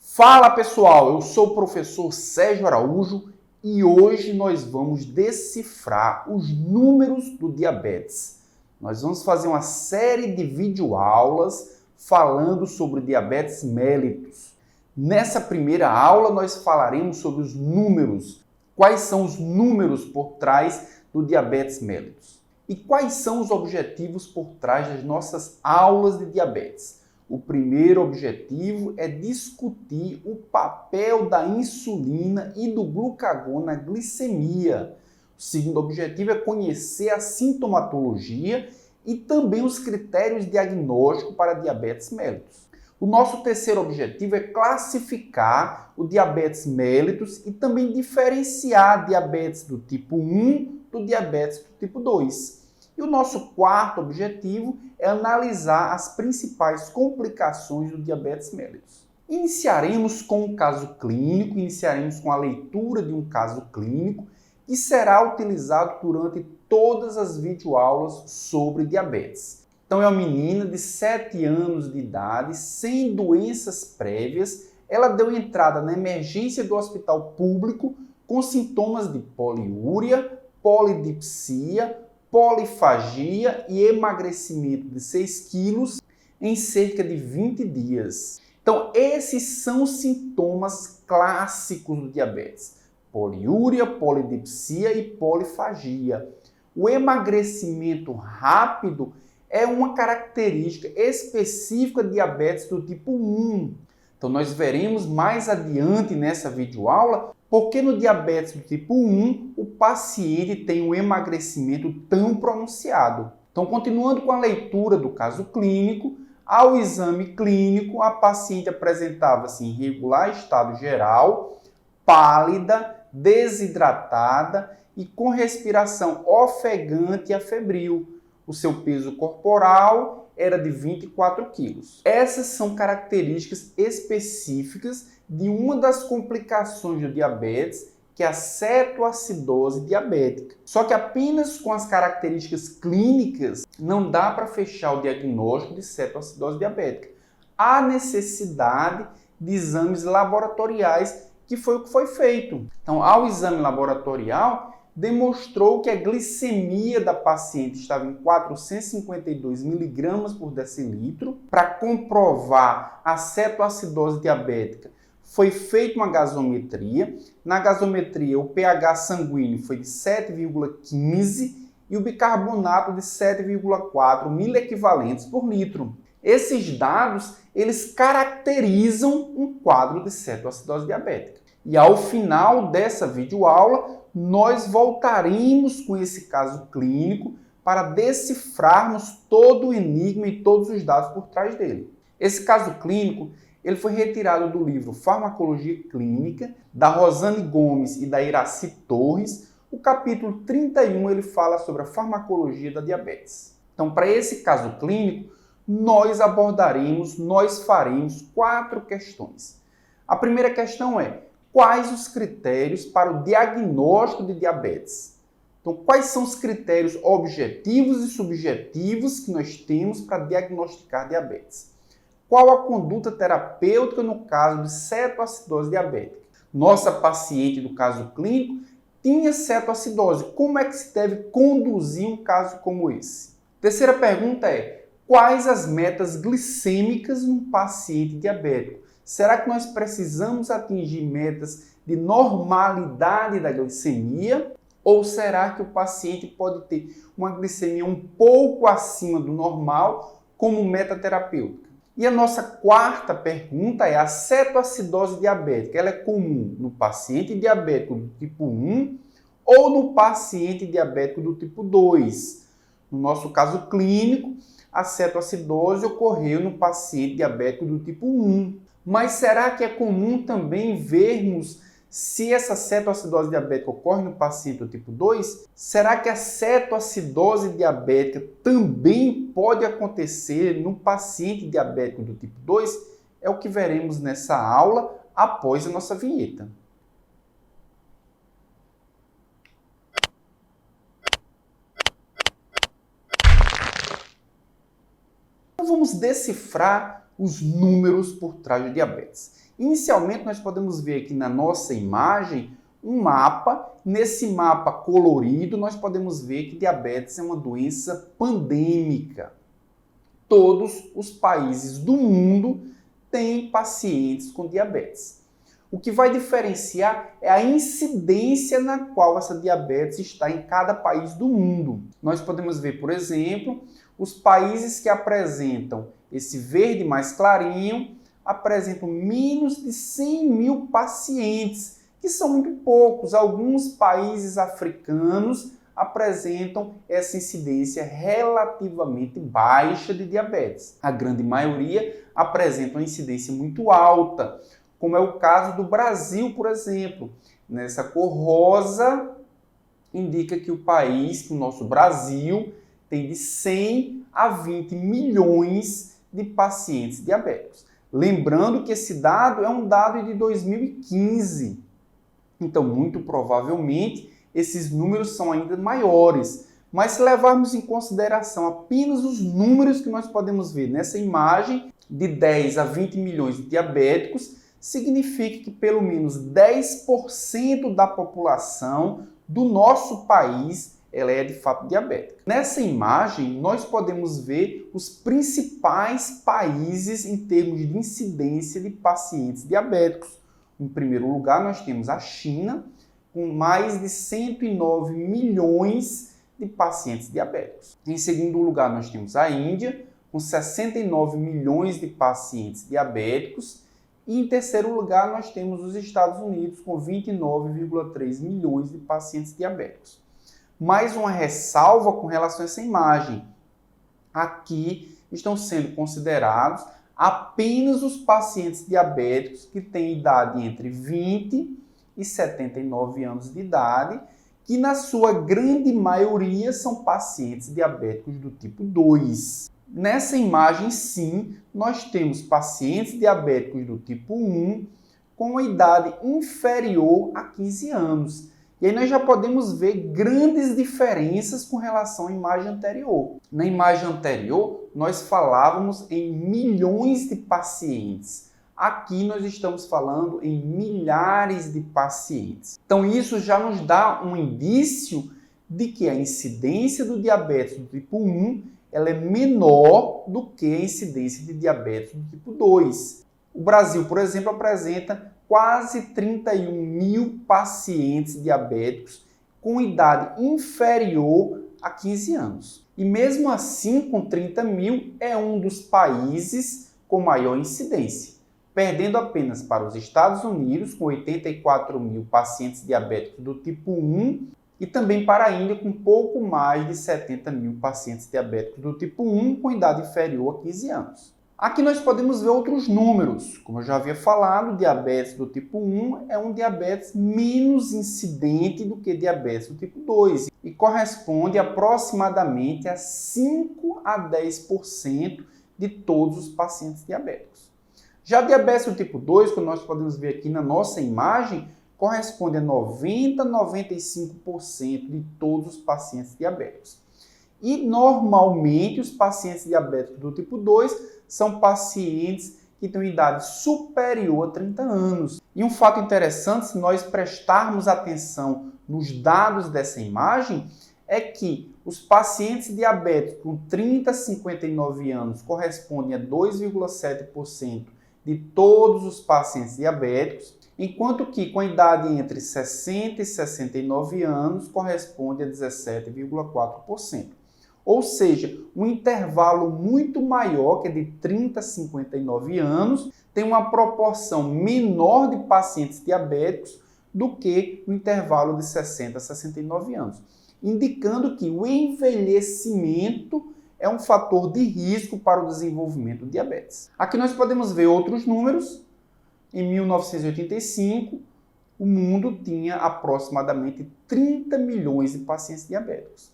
Fala pessoal, eu sou o professor Sérgio Araújo e hoje nós vamos decifrar os números do diabetes. Nós vamos fazer uma série de videoaulas falando sobre diabetes mellitus. Nessa primeira aula nós falaremos sobre os números. Quais são os números por trás do diabetes mellitus? E quais são os objetivos por trás das nossas aulas de diabetes? O primeiro objetivo é discutir o papel da insulina e do glucagon na glicemia. O segundo objetivo é conhecer a sintomatologia e também os critérios diagnósticos para diabetes mellitus. O nosso terceiro objetivo é classificar o diabetes mellitus e também diferenciar diabetes do tipo 1 do diabetes do tipo 2. E o nosso quarto objetivo é analisar as principais complicações do diabetes mellitus. Iniciaremos com um caso clínico, iniciaremos com a leitura de um caso clínico que será utilizado durante todas as videoaulas sobre diabetes. Então é uma menina de 7 anos de idade, sem doenças prévias. Ela deu entrada na emergência do hospital público com sintomas de poliúria, polidipsia, polifagia e emagrecimento de 6 quilos em cerca de 20 dias. Então, esses são os sintomas clássicos do diabetes: poliúria, polidipsia e polifagia. O emagrecimento rápido é uma característica específica de diabetes do tipo 1. Então, nós veremos mais adiante nessa videoaula porque no diabetes do tipo 1 o paciente tem um emagrecimento tão pronunciado. Então, continuando com a leitura do caso clínico, ao exame clínico, a paciente apresentava-se em irregular estado geral, pálida, desidratada e com respiração ofegante e afebril. O seu peso corporal era de 24 quilos. Essas são características específicas de uma das complicações do diabetes, que é a cetoacidose diabética. Só que apenas com as características clínicas não dá para fechar o diagnóstico de cetoacidose diabética. Há necessidade de exames laboratoriais, que foi o que foi feito. Então, ao exame laboratorial, demonstrou que a glicemia da paciente estava em 452 mg por decilitro. Para comprovar a cetoacidose diabética, foi feita uma gasometria. Na gasometria, o pH sanguíneo foi de 7,15 e o bicarbonato de 7,4 miliequivalentes por litro. Esses dados, eles caracterizam um quadro de cetoacidose diabética. E ao final dessa videoaula, nós voltaremos com esse caso clínico para decifrarmos todo o enigma e todos os dados por trás dele. Esse caso clínico ele foi retirado do livro Farmacologia Clínica, da Rosane Gomes e da Iraci Torres. O capítulo 31 ele fala sobre a farmacologia da diabetes. Então, para esse caso clínico, nós faremos 4 questões. A primeira questão é: quais os critérios para o diagnóstico de diabetes? Então, quais são os critérios objetivos e subjetivos que nós temos para diagnosticar diabetes? Qual a conduta terapêutica no caso de cetoacidose diabética? Nossa paciente do caso clínico tinha cetoacidose. Como é que se deve conduzir um caso como esse? Terceira pergunta é: quais as metas glicêmicas num paciente diabético? Será que nós precisamos atingir metas de normalidade da glicemia? Ou será que o paciente pode ter uma glicemia um pouco acima do normal como meta terapêutica? E a nossa quarta pergunta é: a cetoacidose diabética, ela é comum no paciente diabético do tipo 1 ou no paciente diabético do tipo 2? No nosso caso clínico, a cetoacidose ocorreu no paciente diabético do tipo 1. Mas será que é comum também vermos se essa cetoacidose diabética ocorre no paciente do tipo 2? Será que a cetoacidose diabética também pode acontecer no paciente diabético do tipo 2? É o que veremos nessa aula após a nossa vinheta. Então vamos decifrar os números por trás do diabetes. Inicialmente, nós podemos ver aqui na nossa imagem um mapa. Nesse mapa colorido, nós podemos ver que diabetes é uma doença pandêmica. Todos os países do mundo têm pacientes com diabetes. O que vai diferenciar é a incidência na qual essa diabetes está em cada país do mundo. Nós podemos ver, por exemplo, os países que apresentam esse verde mais clarinho, apresentam menos de 100 mil pacientes, que são muito poucos. Alguns países africanos apresentam essa incidência relativamente baixa de diabetes. A grande maioria apresenta uma incidência muito alta, como é o caso do Brasil, por exemplo. Nessa cor rosa indica que o nosso Brasil, tem de 100 a 20 milhões de pacientes diabéticos. Lembrando que esse dado é um dado de 2015. Então, muito provavelmente, esses números são ainda maiores. Mas se levarmos em consideração apenas os números que nós podemos ver nessa imagem, de 10 a 20 milhões de diabéticos, significa que pelo menos 10% da população do nosso país ela é de fato diabética. Nessa imagem, nós podemos ver os principais países em termos de incidência de pacientes diabéticos. Em primeiro lugar, nós temos a China, com mais de 109 milhões de pacientes diabéticos. Em segundo lugar, nós temos a Índia, com 69 milhões de pacientes diabéticos. E em terceiro lugar, nós temos os Estados Unidos, com 29,3 milhões de pacientes diabéticos. Mais uma ressalva com relação a essa imagem. Aqui estão sendo considerados apenas os pacientes diabéticos que têm idade entre 20 e 79 anos de idade, que na sua grande maioria são pacientes diabéticos do tipo 2. Nessa imagem, sim, nós temos pacientes diabéticos do tipo 1 com a idade inferior a 15 anos. E aí nós já podemos ver grandes diferenças com relação à imagem anterior. Na imagem anterior, nós falávamos em milhões de pacientes. Aqui nós estamos falando em milhares de pacientes. Então isso já nos dá um indício de que a incidência do diabetes do tipo 1 ela é menor do que a incidência de diabetes do tipo 2. O Brasil, por exemplo, apresenta quase 31 mil pacientes diabéticos com idade inferior a 15 anos. E mesmo assim, com 30 mil, é um dos países com maior incidência, perdendo apenas para os Estados Unidos, com 84 mil pacientes diabéticos do tipo 1, e também para a Índia, com pouco mais de 70 mil pacientes diabéticos do tipo 1, com idade inferior a 15 anos. Aqui nós podemos ver outros números. Como eu já havia falado, o diabetes do tipo 1 é um diabetes menos incidente do que diabetes do tipo 2 e corresponde aproximadamente a 5 a 10% de todos os pacientes diabéticos. Já diabetes do tipo 2, como nós podemos ver aqui na nossa imagem, corresponde a 90 a 95% de todos os pacientes diabéticos. E normalmente os pacientes diabéticos do tipo 2 são pacientes que têm idade superior a 30 anos. E um fato interessante, se nós prestarmos atenção nos dados dessa imagem, é que os pacientes diabéticos com 30 a 59 anos correspondem a 2,7% de todos os pacientes diabéticos, enquanto que com a idade entre 60 e 69 anos corresponde a 17,4%. Ou seja, um intervalo muito maior, que é de 30 a 59 anos, tem uma proporção menor de pacientes diabéticos do que no intervalo de 60 a 69 anos, indicando que o envelhecimento é um fator de risco para o desenvolvimento do diabetes. Aqui nós podemos ver outros números. Em 1985, o mundo tinha aproximadamente 30 milhões de pacientes diabéticos.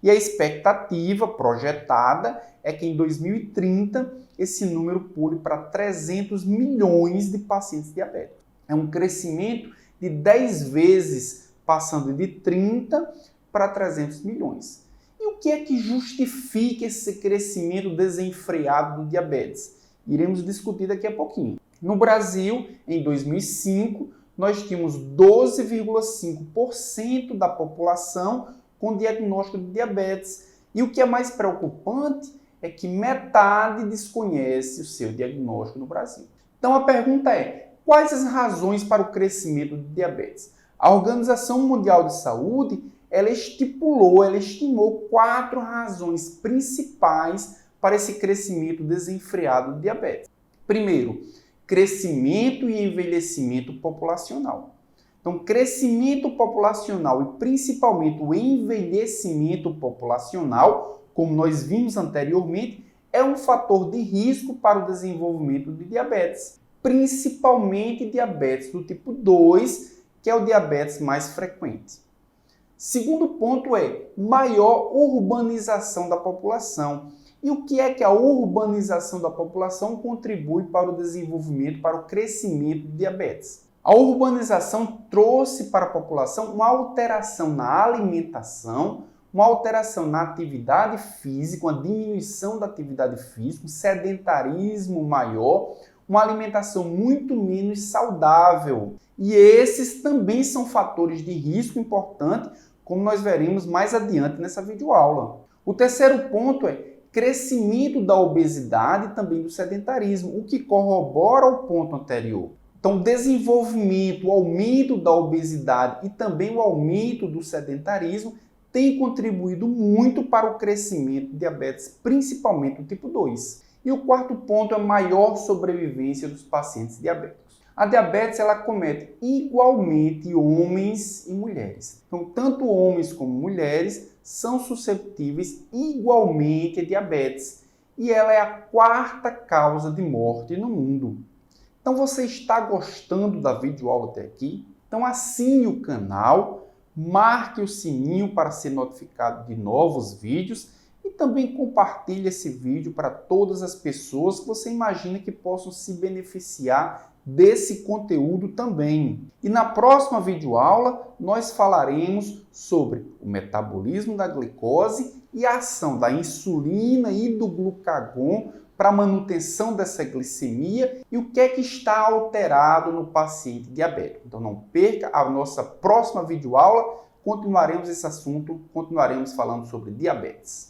E a expectativa projetada é que em 2030 esse número pule para 300 milhões de pacientes diabéticos. É um crescimento de 10 vezes, passando de 30 para 300 milhões. E o que é que justifica esse crescimento desenfreado do diabetes? Iremos discutir daqui a pouquinho. No Brasil, em 2005, nós tínhamos 12,5% da população com diagnóstico de diabetes. E o que é mais preocupante é que metade desconhece o seu diagnóstico no Brasil. Então a pergunta é, quais as razões para o crescimento de diabetes? A Organização Mundial de Saúde, ela estimou 4 razões principais para esse crescimento desenfreado de diabetes. Primeiro, crescimento e envelhecimento populacional. Então, crescimento populacional e principalmente o envelhecimento populacional, como nós vimos anteriormente, é um fator de risco para o desenvolvimento de diabetes, principalmente diabetes do tipo 2, que é o diabetes mais frequente. Segundo ponto é maior urbanização da população. E o que é que a urbanização da população contribui para o desenvolvimento, para o crescimento de diabetes? A urbanização trouxe para a população uma alteração na alimentação, uma alteração na atividade física, uma diminuição da atividade física, um sedentarismo maior, uma alimentação muito menos saudável. E esses também são fatores de risco importante, como nós veremos mais adiante nessa videoaula. O terceiro ponto é crescimento da obesidade e também do sedentarismo, o que corrobora o ponto anterior. Então, o desenvolvimento, o aumento da obesidade e também o aumento do sedentarismo tem contribuído muito para o crescimento de diabetes, principalmente do tipo 2. E o quarto ponto é maior sobrevivência dos pacientes diabéticos. A diabetes ela acomete igualmente homens e mulheres. Então, tanto homens como mulheres são susceptíveis igualmente a diabetes. E ela é a 4ª causa de morte no mundo. Então, você está gostando da videoaula até aqui? Então, assine o canal, marque o sininho para ser notificado de novos vídeos e também compartilhe esse vídeo para todas as pessoas que você imagina que possam se beneficiar desse conteúdo também. E na próxima videoaula nós falaremos sobre o metabolismo da glicose e a ação da insulina e do glucagon para a manutenção dessa glicemia e o que é que está alterado no paciente diabético. Então não perca a nossa próxima videoaula, continuaremos esse assunto, continuaremos falando sobre diabetes.